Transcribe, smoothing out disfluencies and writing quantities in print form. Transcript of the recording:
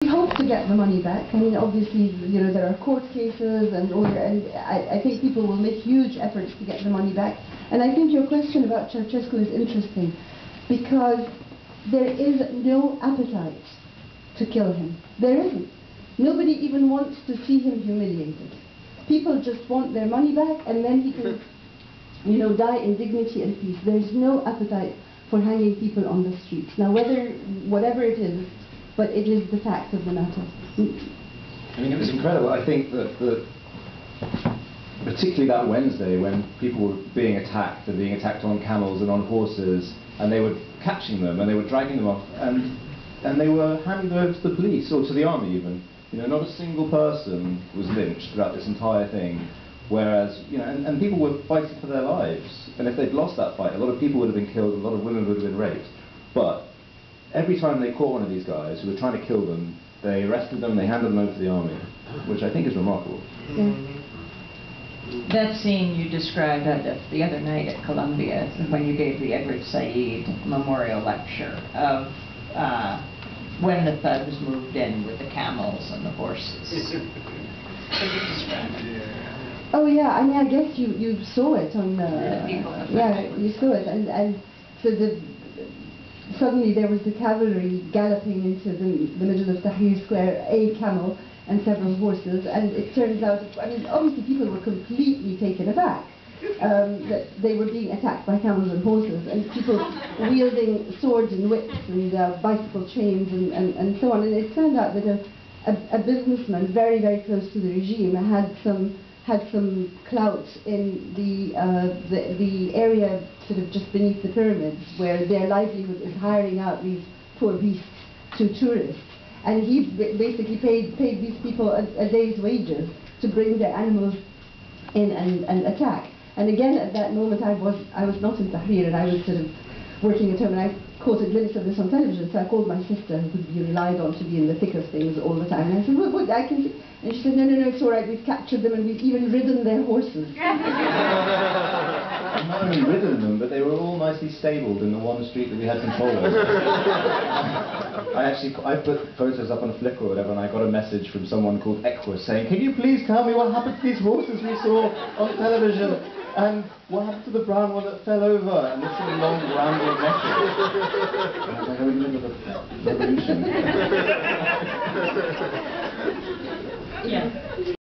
We hope to get the money back. I mean, obviously, you know, there are court cases, and I think people will make huge efforts to get the money back. And I think your question about Ceausescu is interesting, because there is no appetite to kill him. There isn't. Nobody even wants to see him humiliated. People just want their money back, and then he can, you know, die in dignity and peace. There's no appetite for hanging people on the streets. Now, whatever it is, but it is the fact of the matter. I mean, it was incredible. I think that particularly that Wednesday, when people were being attacked, and being attacked on camels and on horses, and they were catching them and they were dragging them off, and they were handing them over to the police or to the army even. You know, not a single person was lynched throughout this entire thing. Whereas, you know, and people were fighting for their lives. And if they'd lost that fight, a lot of people would have been killed, a lot of women would have been raped. But every time they caught one of these guys who were trying to kill them, they arrested them, they handed them over to the army, which I think is remarkable. Yeah. That scene you described the other night at Columbia, when you gave the Edward Said memorial lecture, of when the thugs moved in with the camels and the horses. Could you describe it? Oh yeah, I mean, I guess you saw it on yeah, you saw it, and so suddenly there was the cavalry galloping into the middle of Tahrir Square, a camel and several horses, and it turns out, I mean, obviously people were completely taken aback that they were being attacked by camels and horses, and people wielding swords and whips and bicycle chains and so on. And it turned out that a businessman very, very close to the regime had some clout in the area sort of just beneath the pyramids, where their livelihood is hiring out these poor beasts to tourists. And he basically paid these people a day's wages to bring their animals in and attack. And again, at that moment, I was not in Tahrir, and I was sort of working at home, and I caught a glimpse of this on television. So I called my sister, who could be relied on to be in the thick of things all the time. And I said, "Look, I can see." And she said, "No, it's all right. We've captured them, and we've even ridden their horses." Not only ridden them, but they were all nicely stabled in the one street that we had control over. I put photos up on Flickr or whatever, and I got a message from someone called Equus saying, "Can you please tell me what happened to these horses we saw on television? And what happened to the brown one that fell over?" And this sort of long, rambling message. And I was like, "Are we in the middle of a revolution?" Yeah.